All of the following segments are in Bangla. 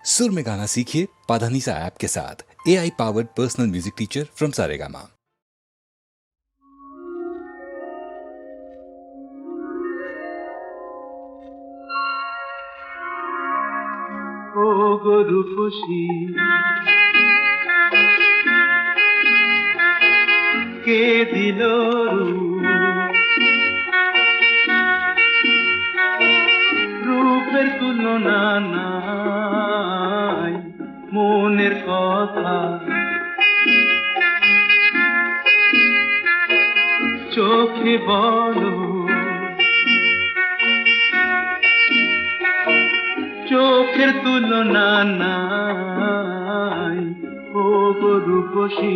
सुर में गाना सीखिए पाधानीसा ऐप के साथ। AI powered personal music teacher from Saregama. ও গরু খুশি কে দিল রূপের তুলনা নাই মনের কথা চোখে বলো চোখের তুলনা নাই ও গরু খুশি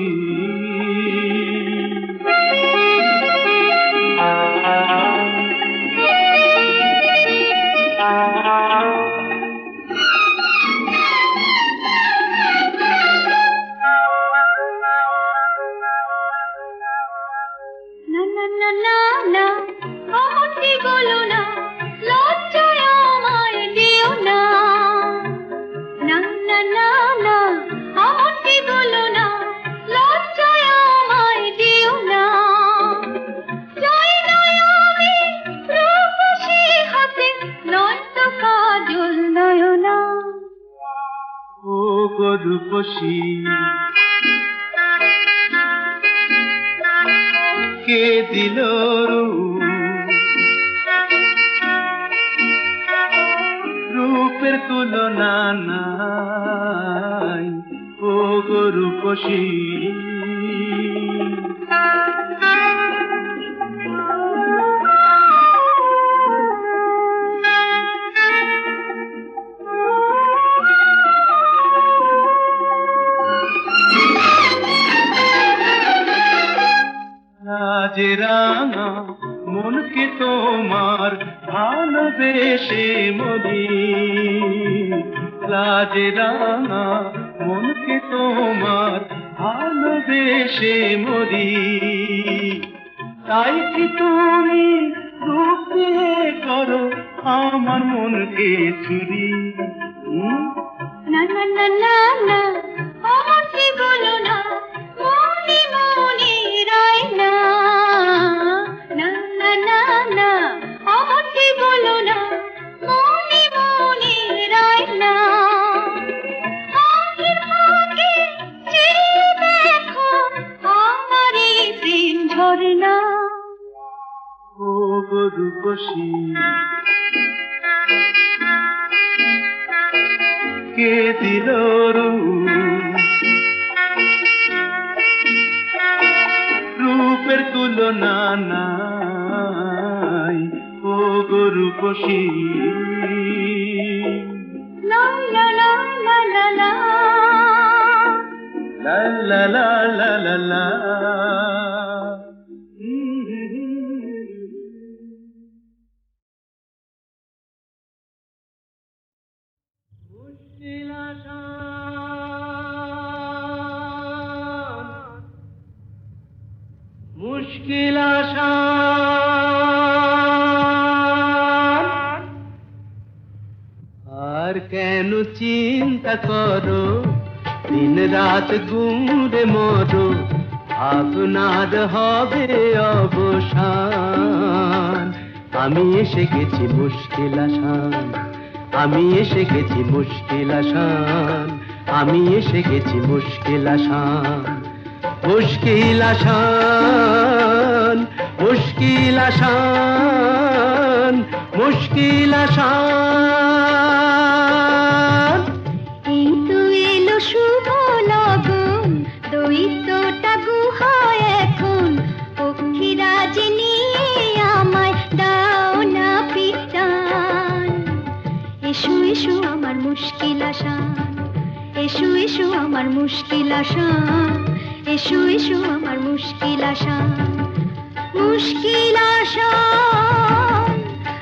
রূপসী কে দিল রূপের তুলনা নাই ও গো রূপসী যে রাঙা মনকে তোমার ভালোবেসে মরি লাজে রাঙা মনকে তোমার ভালোবেসে মরি তাই কি তুমি রূপ দিয়ে করো আমার মনকে চুরি না না না না না আমাকে বলো না মনে মনে রাই না না না না না আমাকে বলো না মনে মনে রাই না আখির ফাঁকে চেয়ে দেখো আমার এই প্রেম ঝরনা ও গো রূপসী কে দিল রূপের তুলনা নাই ও গো রূপসী লা লা লা লা লা লা লা লা লা লা লা মুশকিল আসান আর কেন চিন্তা করো দিন রাত ঘুরে মরো আপনার হবে অবসান আমি এসে গেছি মুশকিল আসান আমি এসে গেছি মুশকিল আসান আমি এসে গেছি মুশকিল আসান মুশকিল আসান মুশকিল আসান মুশকিল আসান এই তো এলো শুভ লগন দৈত্যটা গুহায় এখন পক্ষীরাজ নিয়ে আমায় দাও না পিটান এসো এসো আমার মুশকিল আসান এসো এসো আমার মুশকিল আসান এসো এসো আমার মুশকিল আসান মুশকিল আসান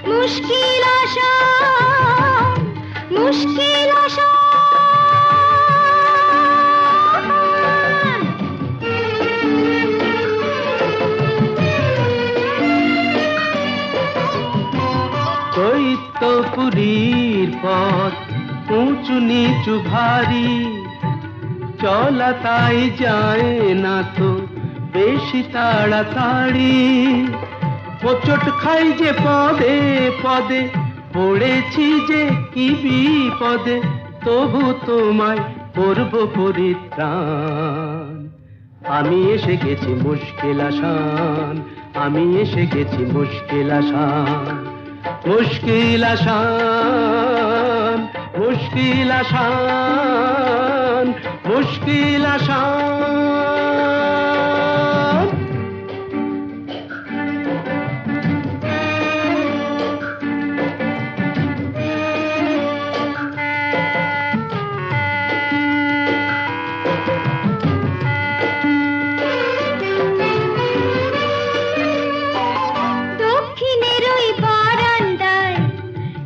মুশকিল আসান মুশকিল আসান দৈত্যপুরীর পথ উঁচু নিচু ভারী, চলা তাই যায় না তো বেশি তাড়াতাড়ি। হোঁচট খাই যে পদে পদে, পড়েছি যে কি বিপদে, তবু তোমায় করব পরিত্রাণ। আমি এসে গেছি মুশকিল আসান, আমি এসে গেছি মুশকিল আসান। মুশকিল আসান, মুশকিল আসান, মুশকিল আসান। দক্ষিণের ওই বারান্দায়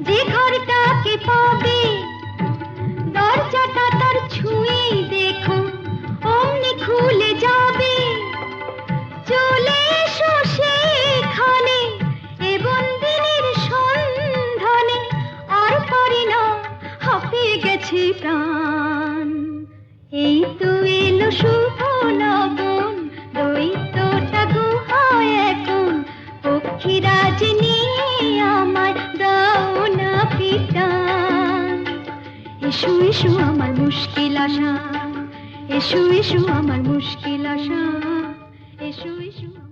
যে ঘরটাকে পাবে, দরজাটা তার ছুঁয়েই দেখো অমনি খুলে যাবে। চলে এসো সেখানে এ বন্দিনীর সন্ধানে, আর পারি না হাঁপিয়ে গেছি প্রাণ। এই তো এলো শুভ লগন, দৈত্যটা গুহায় এখন, পক্ষীরাজ নিয়ে আমার দাও না পিটান। এসো এসো আমার মুশকিল আসান, এসো এসো আমার মুশকিল আসান, এসো এসো আমার।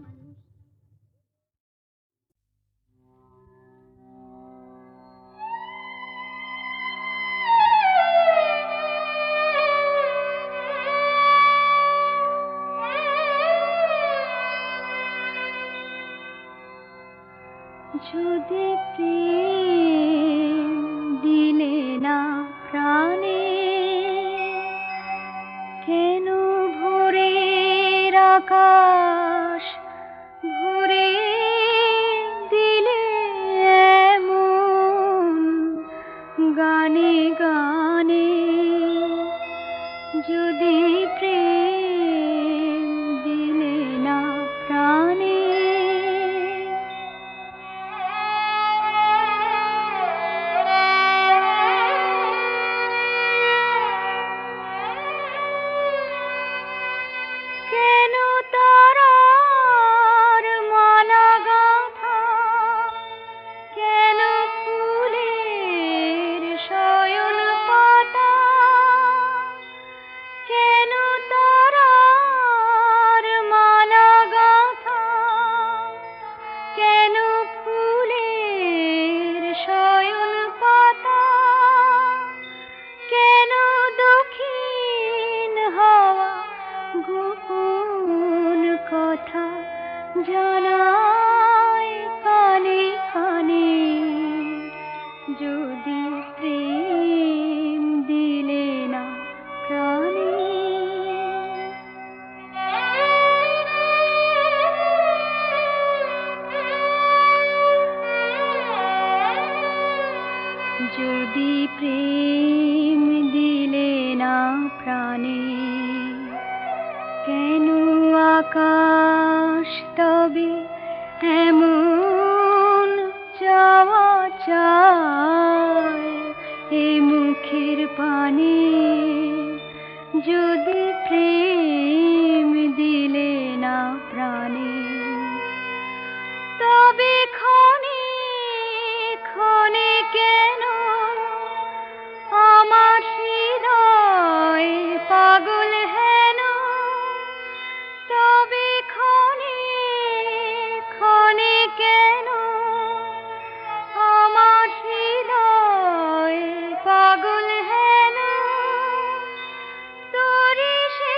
যদি প্রেম দিলে না প্রাণে, কেন ভোরের আকাশ ভরে দিলে এমন গানে গানে। যদি প্রেম দিলে না প্রাণে, কেন তারার মালা গাঁথা, কেন ফুলের শয়ন পাতা, কেন তারার মালা গাঁথা, কেন ফুলের শয়ন পাতা, কেন দক্ষিণ হাওয়া গোপন কথা জানায় কানে কানে। যদি প্রেম দিলে না প্রাণে, যদি প্রেম দিলে না প্রাণে, কেন আকাশ তবে এমন চাওয়া চায় এ মুখের পানে। যদি প্রেম দিলে না প্রাণে, তবে ক্ষণে ক্ষণে কেন আমার হৃদয় পাগল হেন। তবে ক্ষণে ক্ষণে কেন আমার হৃদয় পাগল হেন। তোরি সে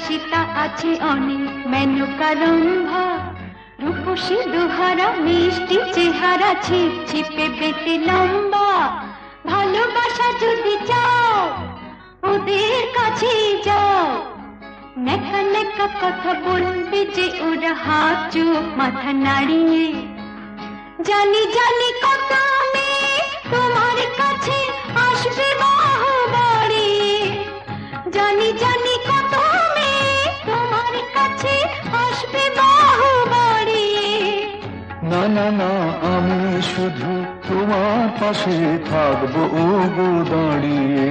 বিলাসিতা আছে অনেক মেনকা রম্ভা, রূপসী দুহারা মিষ্টি চেহারা, ছিপ ছিপে বেটে লম্বা। ভালোবাসা যদি চাও ওদের কাছে যাও, নেকা নেকা কথা বলবে যে ওরা, হাত চোখ মাথা নাড়িয়ে। জানি জানি কত মেয়ে তোমার কাছে আসবে বাহু বাড়িয়ে, জানি জানি কত মেয়ে তোমার কাছে আসবে বাহু বাড়িয়ে। না না না, আমি শুধু তোমার পাশে থাকবো ও গো দাঁড়িয়ে।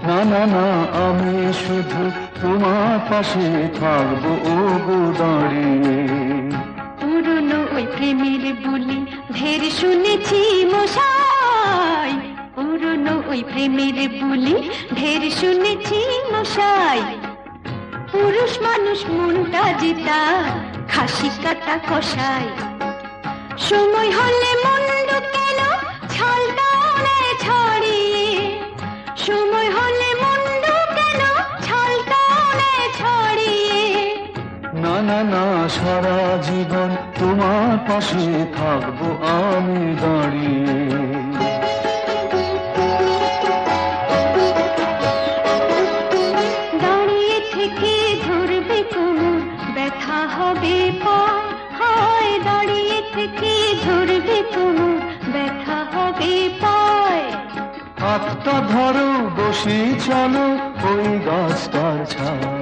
না না না, আমি শুধু তোমার পাশে থাকবো ও গো দাঁড়িয়ে। পুরনো ওই প্রেমের বুলি ঢের শুনেছি মশাই, পুরনো ওই প্রেমের বুলি ঢের শুনেছি মশাই। পুরুষ মানুষ মনটা জিতা খাসি কাটা কষাই, সময় হলে মুন্ড কেন ছালটা ওড়ায় ছাড়িয়ে, সময় হলে মুন্ড কেন ছালটা ওড়ায় ছাড়িয়ে। না না না, সারা জীবন তোমার পাশে থাকবো আমি দাঁড়িয়ে। দাঁড়িয়ে থেকে ধরবে কোমর, ব্যথা হবে পা, হায় দাঁড়িয়ে থেকে ধরবে কোমর, ব্যথা হবে পায়। হাতটা ধরো বসে চলো ওই গাছটার ছায়।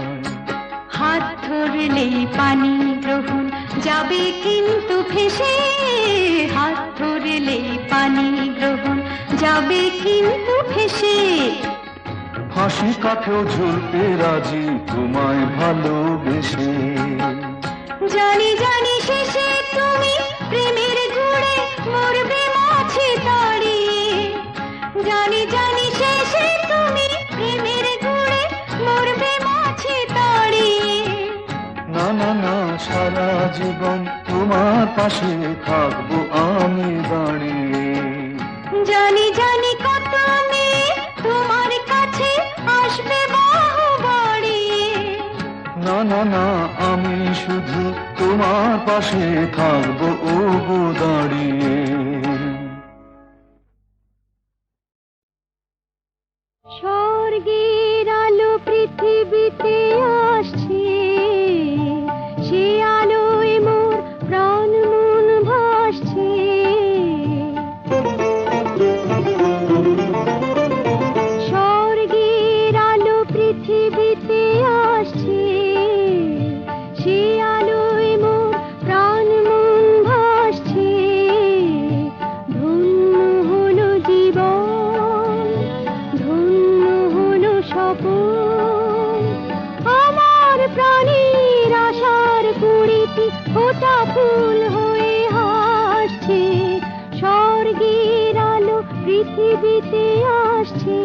হাত ধরলেই পানি গ্রহণ যাবে কিন্তু ভেসে, হাত ধরলেই পানি গ্রহণ যাবে কিন্তু ভেসে। হাসি কাঠেও ঝুলতে রাজি তোমায় ভালোবেসে। জানি জানি শেষে তুমি প্রেমের ঘুরে মরবে মাছি তাড়িয়ে, জানি জানি শেষে তুমি প্রেমের ঘুরে মরবে মাছি তাড়িয়ে। না না না, সারা জীবন তোমার পাশে থাকবো আমি দাঁড়িয়ে। জানি জানি কত মেয়ে তোমার কাছে আসবে বাহু বাড়িয়ে। না না না, আমি শুধু তোমার পাশে থাকবো ও গো দাঁড়িয়ে। স্বর্গের আলো পৃথিবীতে আসছে, সে আলোয় মোর প্রাণ মন ভাসছে। স্বর্গের আলো পৃথিবীতে আসছে, সে আলোয় মোর প্রাণ মন ভাসছে। ধন্য হলো জীবন, ধন্য হলো স্বপন, আমার প্রাণের আশার কুড়িটি ফোটা ফুল হয়ে হাসছে। স্বর্গের আলো পৃথিবীতে আসছে।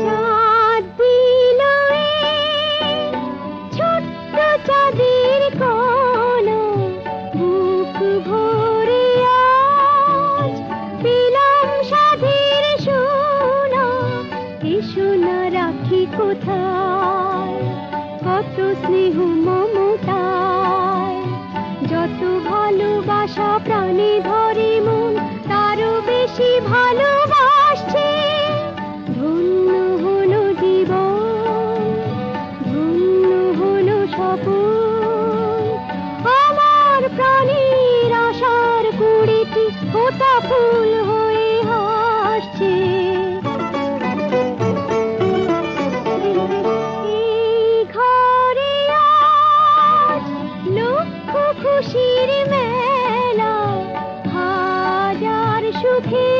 চাঁদ দিল এই ছোট্ট চাঁদের কোনা, বুক ভরে আজ পেলাম সাধের সোনা। এ সোনা রাখি কোথায়, কত স্নেহ মমতায়। যত ভালোবাসা প্রাণে ধরে মন, তারও বেশি ভালোবাসছে। ধন্য হলো জীবন, ধন্য হলো স্বপন, আমার প্রাণের আশার কুড়িটি ফোটা ফুল হয়ে হাসছে। এই ঘরে আজ লক্ষ খুশির মেলা, হাজার সুখে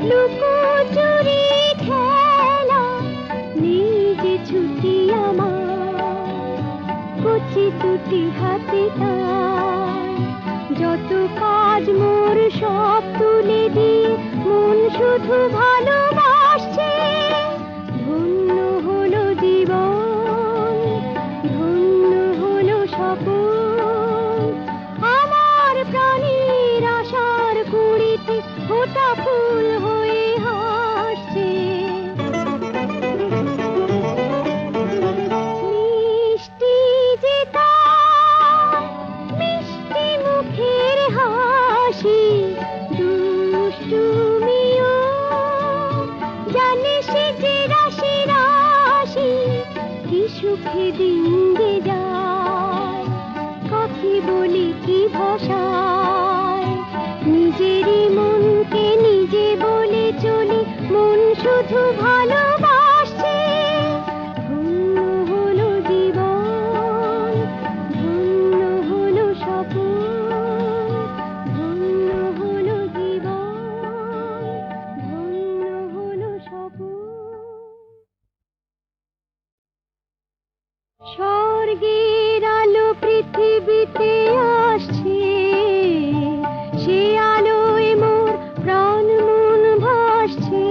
লুকোচুরি খেলা। নিজে ছুটি আমার কচি দুটি হাতে তাই, যত কাজ মোর সব তুলে দিয়ে মন শুধু ভালোবাসছে। ধন্য হলো জীবন, সুখে দিন যে যায়, কাকে বলি কি ভাষায়, নিজেরই মনকে নিজে বলে চলি, মন শুধু ভালোবাসছে। ধন্য হলো জীবন, ধন্য হলো স্বপন, ধন্য হলো জীবন, ধন্য হলো স্বপন। স্বর্গের আলো পৃথিবীতে আসছে, সে আলোয় মোর প্রাণ মন ভাসছে।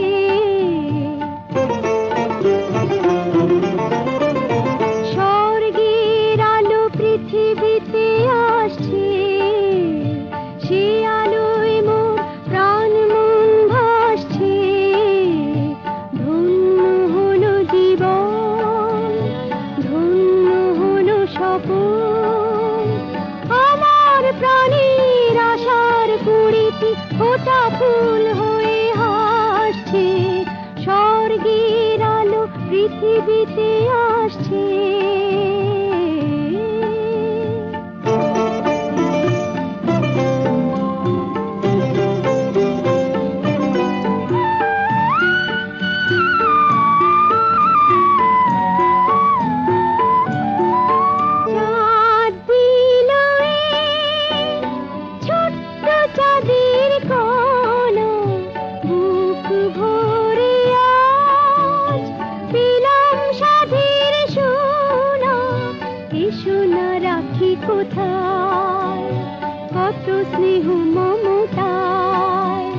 স্বর্গের আলো পৃথিবীতে আসছে, সে আলোয় মোর প্রাণ মন ভাসছে। ধন্য হলো জীবন, ধন্য হলো স্বপন, আমার প্রাণের আশার কুড়িটি ফোটা ফুল হয়ে হাসছে। স্বর্গের আলো পৃথিবীতে আসছে। চাঁদ দিল এই ছোট্ট চাঁদের কোনা, বুক ভরে আজ পেলাম সাধের সোনা। এ সোনা রাখি কোথায়, কত স্নেহ মমতায়,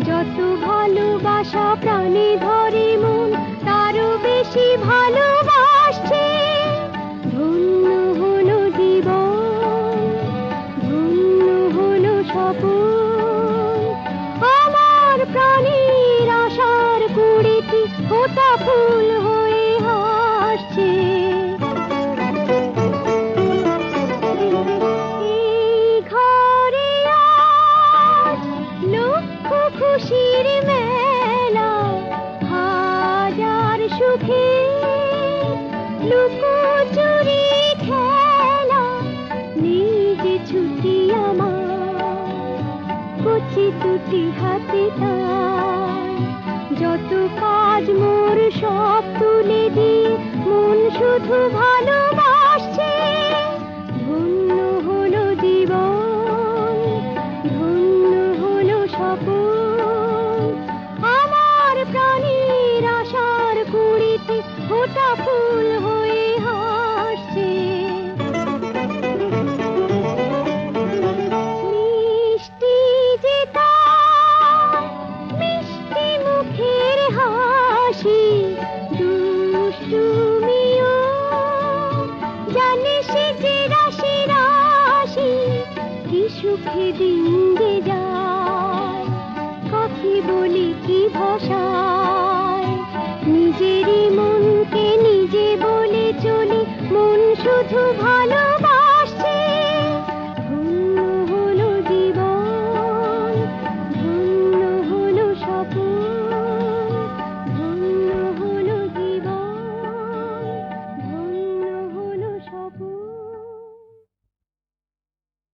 যত ভালোবাসা প্রাণে ধরে মন, তারও বেশি ভালোবাসছে। ধন্য হলো জীবন, ধন্য হলো স্বপন, আমার প্রাণের আশার কুড়িটি ফোটা ফুল হয়ে হাসছে। এই ঘরে আজ লক্ষ খুশির মেলা, হাজার সুখে লুকোচুরি খেলা। নিজে ছুটি আমার কচি দুটি হাতে তাই, যত কাজ মোর সব তুলে দিয়ে মন শুধু ভালোবাসছে। ধন্য হলো জীবন, ধন্য হলো স্বপন, আমার প্রাণের আশার কুড়িতে ফোটা ফুল হয়ে হাসছে। মিষ্টি যে তার মিষ্টি মুখের হাসি, দুষ্টুমিও জানে সে যে রাশি রাশি। কি সুখে দিন যে যায়, কাকে বলি কি ভাষায়, নিজেরই মনকে নিজে বলে চলি, মন শুধু